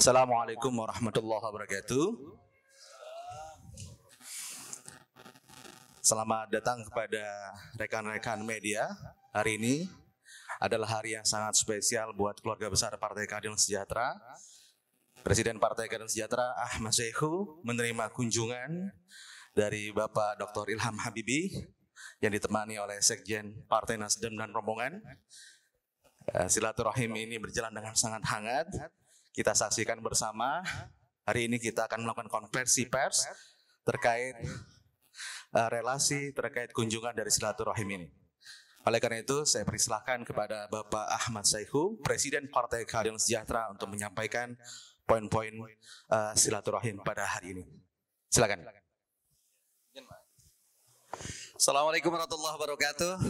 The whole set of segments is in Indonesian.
Assalamualaikum warahmatullahi wabarakatuh. Selamat datang kepada rekan-rekan media. Hari ini adalah hari yang sangat spesial buat keluarga besar Partai Keadilan Sejahtera. Presiden Partai Keadilan Sejahtera Ahmad Saihu menerima kunjungan dari Bapak Dr. Ilham Habibie yang ditemani oleh Sekjen Partai Nasdem dan rombongan. Silaturahim ini berjalan dengan sangat hangat. Kita saksikan bersama. Hari ini kita akan melakukan konversi pers terkait relasi terkait kunjungan dari silaturahim ini. Oleh karena itu, saya persilahkan kepada Bapak Ahmad Saihu, Presiden Partai Keadilan Sejahtera, untuk menyampaikan poin-poin silaturahim pada hari ini. Silakan. Assalamualaikum warahmatullahi wabarakatuh.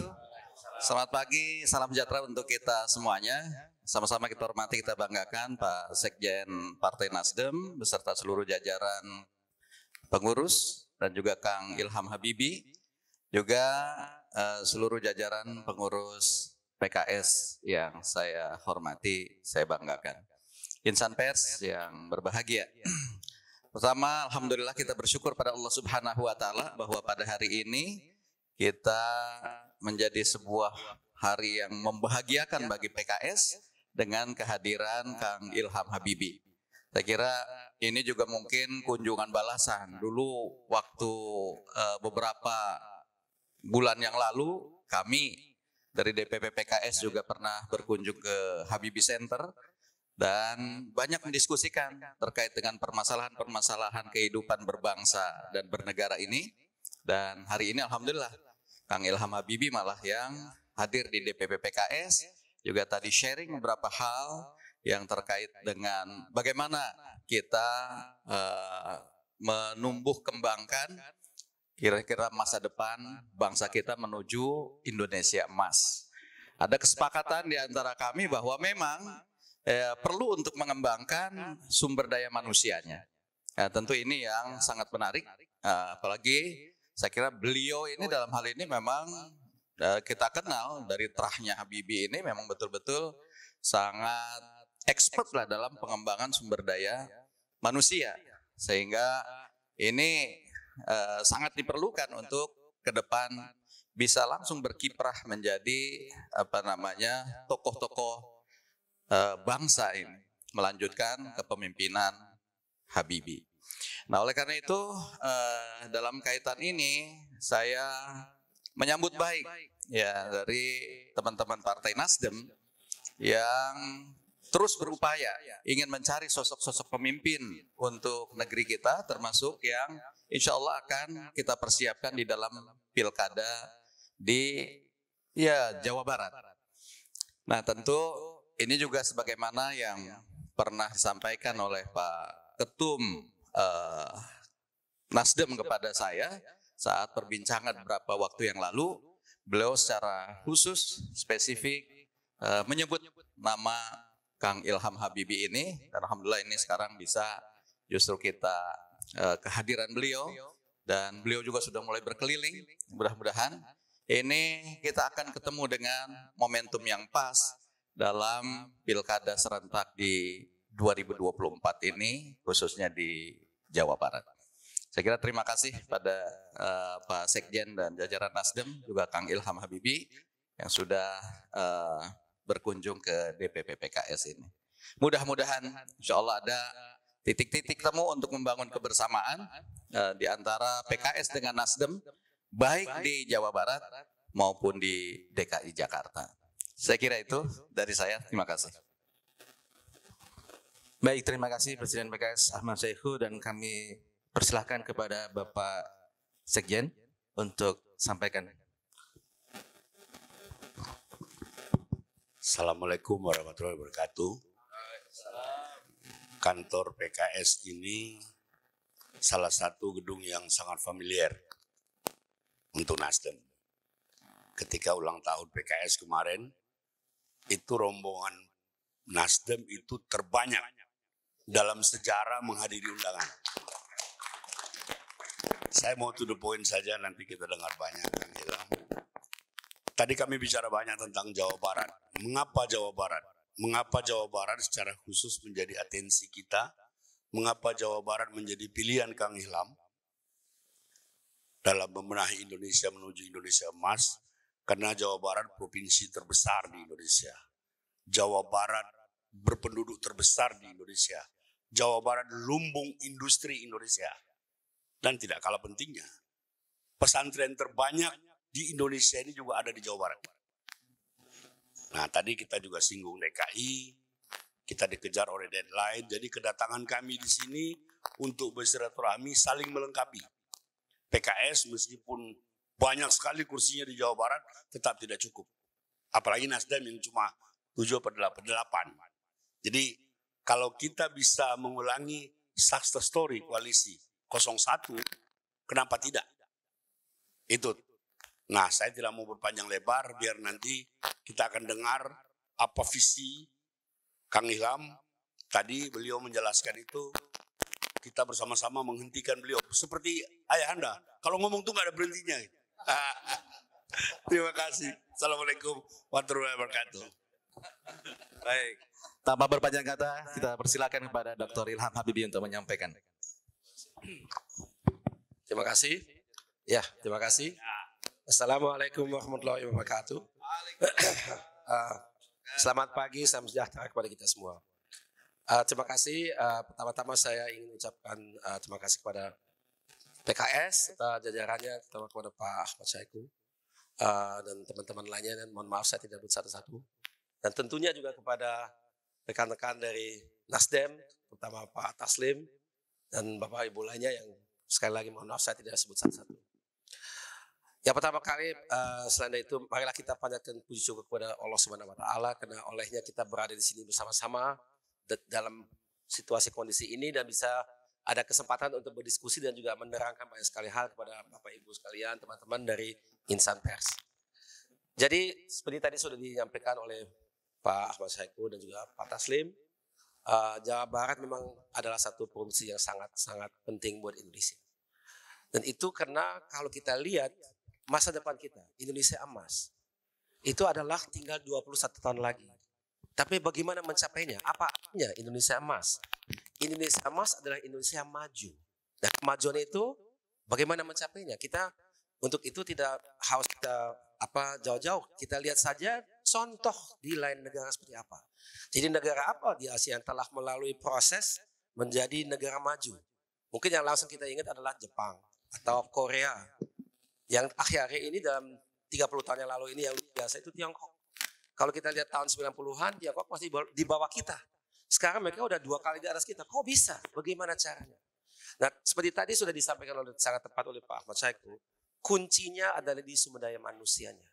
Selamat pagi, salam sejahtera untuk kita semuanya. Sama-sama kita hormati, kita banggakan Pak Sekjen Partai Nasdem beserta seluruh jajaran pengurus dan juga Kang Ilham Habibie, juga seluruh jajaran pengurus PKS yang saya hormati, saya banggakan. Insan pers yang berbahagia. Pertama, alhamdulillah kita bersyukur pada Allah Subhanahu wa taala bahwa pada hari ini kita menjadi sebuah hari yang membahagiakan bagi PKS dengan kehadiran Kang Ilham Habibie. Saya kira ini juga mungkin kunjungan balasan. Dulu waktu beberapa bulan yang lalu kami dari DPP PKS juga pernah berkunjung ke Habibie Center dan banyak mendiskusikan terkait dengan permasalahan-permasalahan kehidupan berbangsa dan bernegara ini. Dan hari ini alhamdulillah Kang Ilham Habibie malah yang hadir di DPP PKS, juga tadi sharing beberapa hal yang terkait dengan bagaimana kita menumbuh kembangkan kira-kira masa depan bangsa kita menuju Indonesia emas. Ada kesepakatan di antara kami bahwa memang perlu untuk mengembangkan sumber daya manusianya. Tentu ini yang sangat menarik, apalagi saya kira beliau ini dalam hal ini memang kita kenal dari terahnya Habibie ini memang betul-betul sangat expert lah dalam pengembangan sumber daya manusia. Sehingga ini sangat diperlukan untuk ke depan bisa langsung berkiprah menjadi tokoh-tokoh bangsa ini, melanjutkan kepemimpinan Habibie. Nah, oleh karena itu dalam kaitan ini saya menyambut baik ya dari teman-teman Partai Nasdem yang terus berupaya ingin mencari sosok-sosok pemimpin untuk negeri kita, termasuk yang insya Allah akan kita persiapkan di dalam pilkada di Jawa Barat. Nah, tentu ini juga sebagaimana yang pernah disampaikan oleh Pak Ketum Nasdem kepada saya saat perbincangan beberapa waktu yang lalu, beliau secara khusus spesifik menyebut nama Kang Ilham Habibie ini, dan alhamdulillah ini sekarang bisa justru kita kehadiran beliau, dan beliau juga sudah mulai berkeliling. Mudah-mudahan ini kita akan ketemu dengan momentum yang pas dalam pilkada serentak di 2024 ini, khususnya di Jawa Barat. Saya kira terima kasih pada Pak Sekjen dan jajaran Nasdem, juga Kang Ilham Habibie yang sudah berkunjung ke DPP PKS ini. Mudah-mudahan insya Allah ada titik-titik temu untuk membangun kebersamaan di antara PKS dengan Nasdem, baik di Jawa Barat maupun di DKI Jakarta. Saya kira itu dari saya, terima kasih. Baik, terima kasih Presiden PKS Ahmad Saihu, dan kami persilahkan kepada Bapak Sekjen untuk sampaikan. Assalamualaikum warahmatullahi wabarakatuh. Kantor PKS ini salah satu gedung yang sangat familiar untuk Nasdem. Ketika ulang tahun PKS kemarin, itu rombongan Nasdem itu terbanyak dalam sejarah menghadiri undangan. Saya mau to the point saja, nanti kita dengar banyak Kang Ilham. Tadi kami bicara banyak tentang Jawa Barat. Mengapa Jawa Barat? mengapa Jawa Barat secara khusus menjadi atensi kita, mengapa Jawa Barat menjadi pilihan Kang Ilham dalam membenahi Indonesia menuju Indonesia emas, karena Jawa Barat provinsi terbesar di Indonesia. Jawa Barat berpenduduk terbesar di Indonesia. Jawa Barat lumbung industri Indonesia. Dan tidak kalah pentingnya, pesantren terbanyak di Indonesia ini juga ada di Jawa Barat. Nah, tadi kita juga singgung DKI, kita dikejar oleh deadline, jadi kedatangan kami di sini untuk bersilaturahmi saling melengkapi. PKS meskipun banyak sekali kursinya di Jawa Barat, tetap tidak cukup. Apalagi Nasdem yang cuma 7 atau 8. Jadi kalau kita bisa mengulangi success story koalisi 01, kenapa tidak? Itu. Nah, saya tidak mau berpanjang lebar, biar nanti kita akan dengar apa visi Kang Ilham. Tadi beliau menjelaskan itu, kita bersama-sama menghentikan beliau. Seperti ayah Anda, kalau ngomong tuh gak ada berhentinya. Terima kasih. Assalamualaikum warahmatullahi wabarakatuh. Baik, tanpa berpanjang kata, kita persilakan kepada Dr. Ilham Habibie untuk menyampaikan. Terima kasih. Ya, terima kasih. Assalamualaikum warahmatullahi wabarakatuh. Selamat pagi, salam sejahtera kepada kita semua. Terima kasih. Pertama-tama saya ingin ucapkan terima kasih kepada PKS serta jajarannya, terutama kepada Pak Ahmad Syahiku dan teman-teman lainnya, dan mohon maaf saya tidak sebut satu-satu. Dan tentunya juga kepada rekan-rekan dari Nasdem, terutama Pak Taslim dan Bapak Ibu lainnya yang sekali lagi mohon maaf saya tidak sebut satu-satu. Yang pertama kali, selain itu, marilah kita panjatkan puji syukur kepada Allah Subhanahu Wa Taala, karena olehnya kita berada di sini bersama-sama dalam situasi kondisi ini dan bisa ada kesempatan untuk berdiskusi dan juga menerangkan banyak sekali hal kepada Bapak Ibu sekalian, teman-teman dari insan pers. Jadi seperti tadi sudah disampaikan oleh Pak Ahmad Syahiku dan juga Pak Taslim, Jawa Barat memang adalah satu provinsi yang sangat-sangat penting buat Indonesia. Dan itu karena kalau kita lihat masa depan kita, Indonesia emas, itu adalah tinggal 21 tahun lagi. Tapi bagaimana mencapainya? Apa artinya Indonesia emas? Indonesia emas adalah Indonesia maju. Dan kemajuan itu bagaimana mencapainya? Kita untuk itu tidak harus kita jauh-jauh. Kita lihat saja contoh di lain negara seperti apa. Jadi negara apa di Asia yang telah melalui proses menjadi negara maju? Mungkin yang langsung kita ingat adalah Jepang atau Korea. Yang akhir-akhir ini dalam 30 tahun yang lalu ini yang biasa itu Tiongkok. Kalau kita lihat tahun 90-an, Tiongkok masih di bawah kita. Sekarang mereka udah 2 kali di atas kita. Kok bisa? Bagaimana caranya? Nah, seperti tadi sudah disampaikan sangat tepat oleh Pak Ahmad Syahiku, kuncinya adalah di sumber daya manusianya.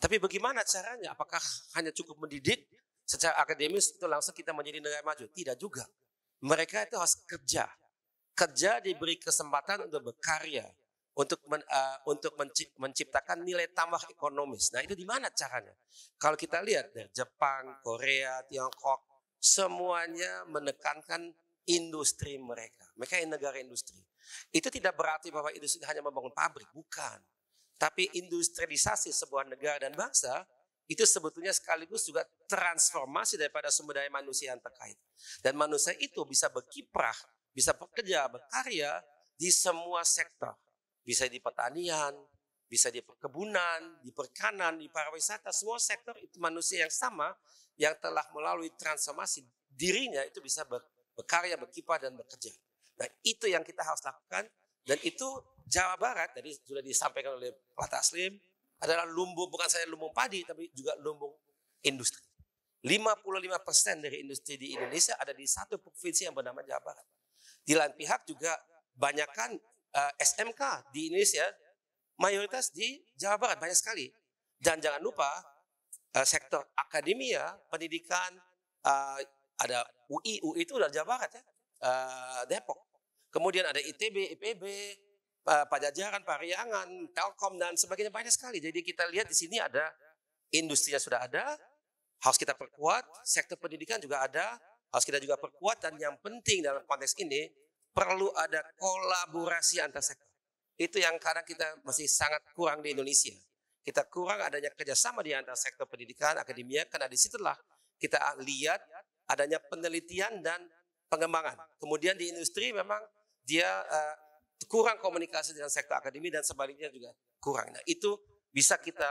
Tapi bagaimana caranya? Apakah hanya cukup mendidik secara akademis itu langsung kita menjadi negara maju? Tidak juga. Mereka itu harus kerja. Kerja diberi kesempatan untuk berkarya, untuk menciptakan nilai tambah ekonomis. Nah, itu di mana caranya? Kalau kita lihat dari Jepang, Korea, Tiongkok, semuanya menekankan industri mereka. Mereka negara industri. Itu tidak berarti bahwa industri hanya membangun pabrik, bukan. Tapi industrialisasi sebuah negara dan bangsa itu sebetulnya sekaligus juga transformasi daripada sumber daya manusia yang terkait. Dan manusia itu bisa berkiprah, bisa bekerja, berkarya di semua sektor. Bisa di pertanian, bisa di perkebunan, di perikanan, di pariwisata, semua sektor itu manusia yang sama yang telah melalui transformasi dirinya itu bisa berkarya, berkiprah dan bekerja. Nah, itu yang kita harus lakukan, dan itu Jawa Barat tadi sudah disampaikan oleh Pak Taslim adalah lumbung, bukan saja lumbung padi tapi juga lumbung industri. 55% dari industri di Indonesia ada di satu provinsi yang bernama Jawa Barat. Di lain pihak juga banyakkan SMK di Indonesia, mayoritas di Jawa Barat, banyak sekali. Dan jangan lupa sektor akademia, pendidikan, ada UI itu dari Jawa Barat ya, Depok. Kemudian ada ITB, IPB, Pajajaran, Pariangan, Telkom dan sebagainya, banyak sekali. Jadi kita lihat di sini ada industrinya sudah ada, harus kita perkuat, sektor pendidikan juga ada, harus kita juga perkuat, dan yang penting dalam konteks ini perlu ada kolaborasi antar sektor. Itu yang kadang kita masih sangat kurang di Indonesia. Kita kurang adanya kerjasama di antara sektor pendidikan, akademia, karena disitulah kita lihat adanya penelitian dan pengembangan. Kemudian di industri memang dia kurang komunikasi dengan sektor akademi dan sebaliknya juga kurang. Nah, itu bisa kita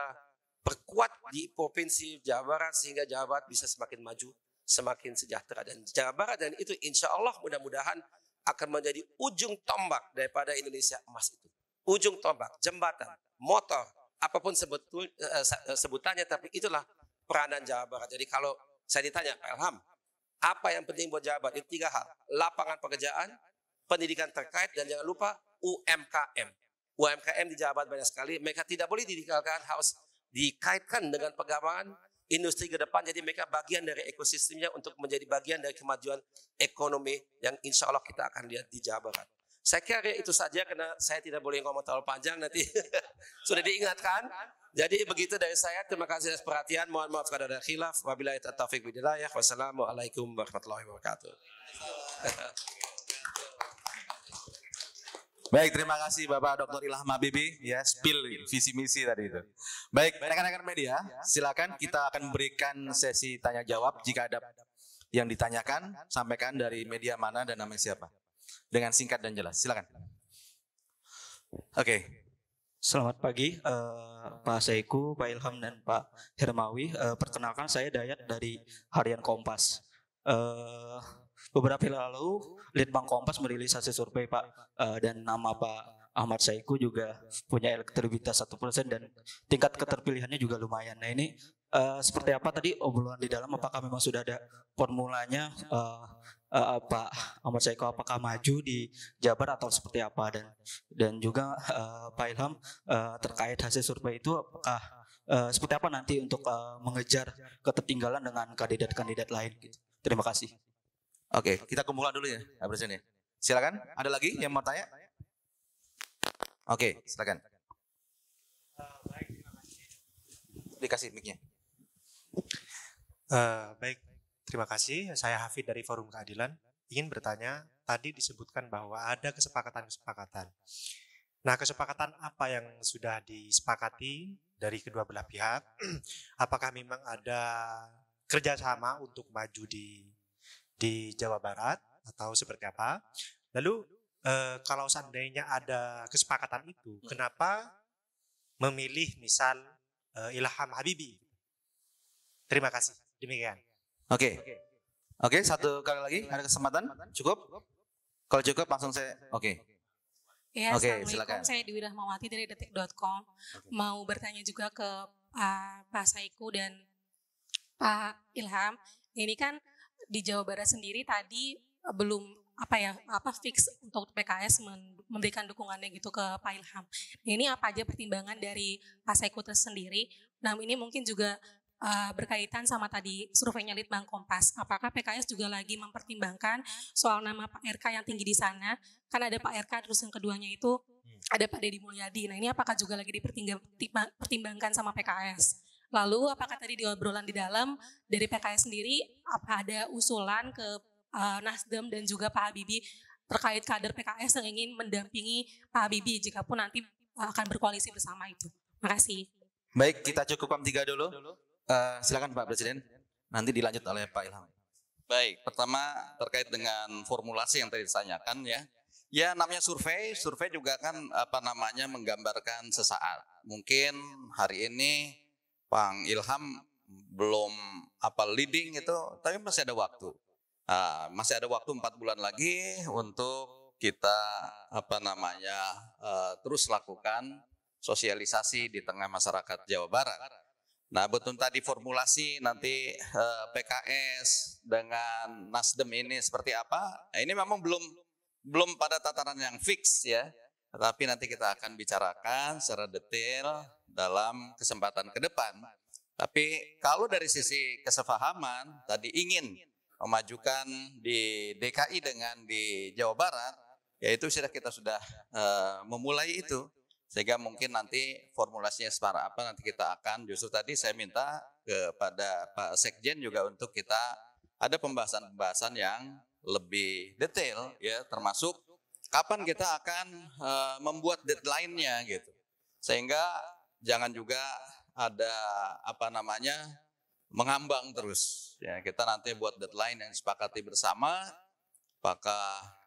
perkuat di Provinsi Jawa Barat sehingga Jawa Barat bisa semakin maju, semakin sejahtera. Dan Jawa Barat dan itu insya Allah mudah-mudahan akan menjadi ujung tombak daripada Indonesia emas itu. Ujung tombak, jembatan, motor, apapun sebutannya, tapi itulah peranan Jawa Barat. Jadi kalau saya ditanya, Pak Ilham, apa yang penting buat Jawa Barat? Itu 3 hal. Lapangan pekerjaan, pendidikan terkait, dan jangan lupa UMKM. UMKM di Jawa Barat banyak sekali. Mereka tidak boleh ditinggalkan, harus dikaitkan dengan pengembangan industri ke depan. Jadi mereka bagian dari ekosistemnya untuk menjadi bagian dari kemajuan ekonomi yang insya Allah kita akan lihat di Jawa Barat. Saya kira itu saja karena saya tidak boleh ngomong terlalu panjang nanti sudah diingatkan. Jadi begitu dari saya. Terima kasih atas perhatian. Mohon maaf kalau ada khilaf. Wabillahi taufiq wal hidayah. Wassalamualaikum warahmatullahi wabarakatuh. Baik, terima kasih Bapak Dr. Ilham Habibie ya, spill visi misi tadi itu. Baik, rekan-rekan media, silakan kita akan memberikan sesi tanya jawab. Jika ada yang ditanyakan, sampaikan dari media mana dan namanya siapa. Dengan singkat dan jelas, silakan. Oke. Selamat pagi Pak Saiku, Pak Ilham dan Pak Hermawi. Perkenalkan saya Dayat dari Harian Kompas. Beberapa hari lalu Litbang Kompas merilis hasil survei Pak, dan nama Pak Ahmad Saiku juga punya elektabilitas 1% dan tingkat keterpilihannya juga lumayan. Nah ini seperti apa tadi obrolan di dalam, apakah memang sudah ada formulanya Pak Ahmad Saiku apakah maju di Jabar atau seperti apa, dan juga Pak Ilham terkait hasil survei itu apakah seperti apa nanti untuk mengejar ketertinggalan dengan kandidat-kandidat lain gitu. Terima kasih. Oke, kita kumpulan dulu ya, Presiden ya. Silakan, ada lagi yang mau tanya? Oke, silakan. Dikasih mic-nya. Baik, terima kasih. Saya Hafid dari Forum Keadilan. Ingin bertanya, tadi disebutkan bahwa ada kesepakatan-kesepakatan. Nah, kesepakatan apa yang sudah disepakati dari kedua belah pihak? Apakah memang ada kerjasama untuk maju di Jawa Barat atau seperti apa? Lalu kalau seandainya ada kesepakatan itu, kenapa memilih misal Ilham Habibie? Terima kasih. Demikian. Oke, satu kali lagi ada kesempatan? Cukup? Kalau cukup langsung saya. Oke. Ya, Oke, Assalamualaikum. silakan. Saya Dewi Rahmawati dari detik.com. Mau bertanya juga ke Pak Saiku dan Pak Ilham. Ini kan di Jawa Barat sendiri tadi belum fix untuk PKS memberikan dukungannya gitu ke Pak Ilham. Ini apa aja pertimbangan dari Pak Saiku tersendiri? Nah, ini mungkin juga berkaitan sama tadi surveinya Litbang Kompas. Apakah PKS juga lagi mempertimbangkan soal nama Pak RK yang tinggi di sana? Kan ada Pak RK, terus yang keduanya itu ada Pak Deddy Mulyadi. Nah, ini apakah juga lagi dipertimbangkan sama PKS? Lalu apakah tadi di obrolan di dalam dari PKS sendiri apa ada usulan ke Nasdem dan juga Pak Habibie terkait kader PKS yang ingin mendampingi Pak Habibie jika pun nanti akan berkoalisi bersama itu? Terima kasih. Baik, kita cukupkan 3 dulu. Silakan Pak Presiden. Nanti dilanjut oleh Pak Ilham. Baik, pertama terkait dengan formulasi yang tadi ditanyakan ya. Ya namanya survei juga kan menggambarkan sesaat. Mungkin hari ini Bang Ilham belum leading itu, tapi masih ada waktu. Masih ada waktu 4 bulan lagi untuk kita terus lakukan sosialisasi di tengah masyarakat Jawa Barat. Nah, betul tadi formulasi nanti PKS dengan Nasdem ini seperti apa? Nah, ini memang belum pada tataran yang fix ya. Tetapi nanti kita akan bicarakan secara detail dalam kesempatan ke depan. Tapi kalau dari sisi kesepahaman tadi ingin memajukan di DKI dengan di Jawa Barat, yaitu kita sudah memulai itu. Sehingga mungkin nanti formulasinya seperti apa nanti kita akan, justru tadi saya minta kepada Pak Sekjen juga untuk kita ada pembahasan-pembahasan yang lebih detail ya, termasuk kapan kita akan membuat deadline-nya gitu. Sehingga jangan juga ada mengambang terus. Ya, kita nanti buat deadline yang disepakati bersama, apakah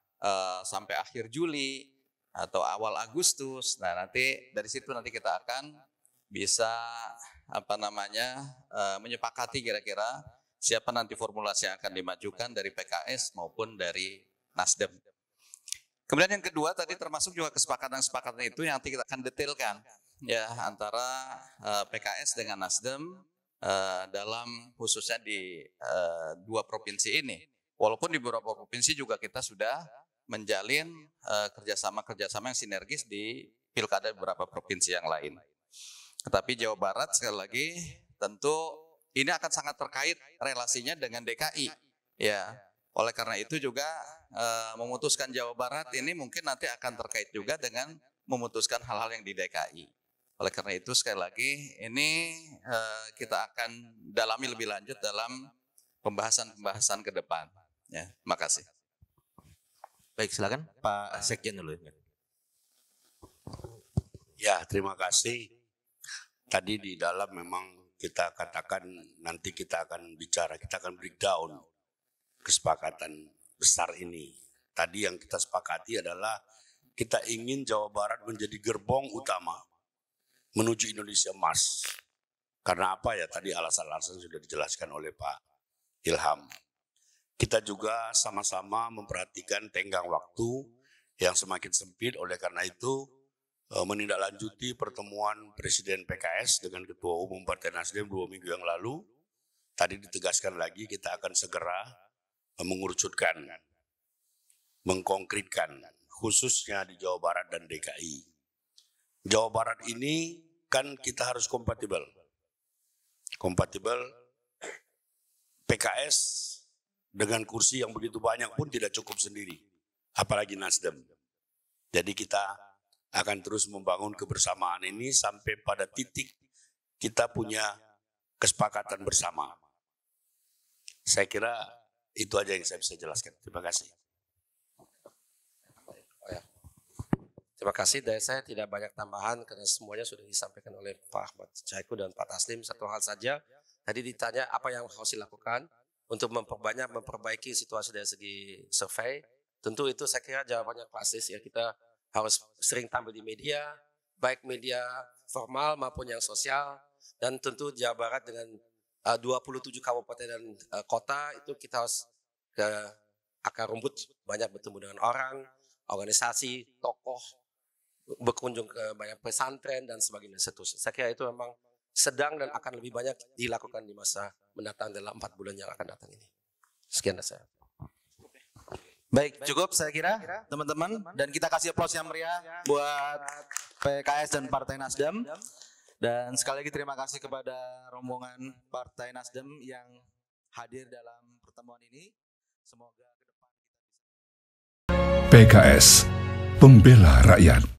sampai akhir Juli atau awal Agustus. Nah, nanti dari situ nanti kita akan bisa menyepakati kira-kira siapa nanti formulasi yang akan dimajukan dari PKS maupun dari Nasdem. Kemudian yang kedua tadi termasuk juga kesepakatan-kesepakatan itu yang nanti kita akan detailkan ya antara PKS dengan Nasdem dalam khususnya di dua provinsi ini. Walaupun di beberapa provinsi juga kita sudah menjalin kerjasama yang sinergis di pilkada beberapa provinsi yang lain. Tetapi Jawa Barat sekali lagi tentu ini akan sangat terkait relasinya dengan DKI. Ya, oleh karena itu juga memutuskan Jawa Barat ini mungkin nanti akan terkait juga dengan memutuskan hal-hal yang di DKI. Oleh karena itu sekali lagi ini kita akan dalami lebih lanjut dalam pembahasan-pembahasan ke depan. Ya, makasih. Baik, silakan Pak Sekjen dulu. Ya, terima kasih. Tadi di dalam memang kita katakan nanti kita akan bicara, kita akan breakdown kesepakatan besar ini. Tadi yang kita sepakati adalah kita ingin Jawa Barat menjadi gerbong utama menuju Indonesia Emas. Karena apa ya, tadi alasan-alasan sudah dijelaskan oleh Pak Ilham. Kita juga sama-sama memperhatikan tenggang waktu yang semakin sempit, oleh karena itu menindaklanjuti pertemuan Presiden PKS dengan Ketua Umum Partai Nasdem 2 minggu yang lalu. Tadi ditegaskan lagi kita akan segera mengerucutkan, mengkonkretkan khususnya di Jawa Barat dan DKI. Jawa Barat ini kan kita harus kompatibel. Kompatibel PKS dengan kursi yang begitu banyak pun tidak cukup sendiri, apalagi Nasdem. Jadi kita akan terus membangun kebersamaan ini sampai pada titik kita punya kesepakatan bersama. Saya kira itu aja yang saya bisa jelaskan. Terima kasih. Terima kasih. Dari saya tidak banyak tambahan karena semuanya sudah disampaikan oleh Pak Ahmad Syaiqo dan Pak Taslim. Satu hal saja, tadi ditanya apa yang harus dilakukan untuk memperbaiki situasi dari segi survei. Tentu itu saya kira jawabannya klasis ya, kita harus sering tampil di media, baik media formal maupun yang sosial, dan tentu Jawa Barat dengan 27 kabupaten dan kota itu kita harus ke akar rumput, banyak bertemu dengan orang, organisasi, tokoh, berkunjung ke banyak pesantren dan sebagainya seterusnya. Saya kira itu memang sedang dan akan lebih banyak dilakukan di masa mendatang dalam 4 bulan yang akan datang ini. Sekian dari saya. Baik, cukup saya kira teman-teman, dan kita kasih aplaus yang meriah buat PKS dan Partai Nasdem. Dan sekali lagi terima kasih kepada rombongan Partai Nasdem yang hadir dalam pertemuan ini. Semoga ke depan kita bisa. PKS, pembela rakyat.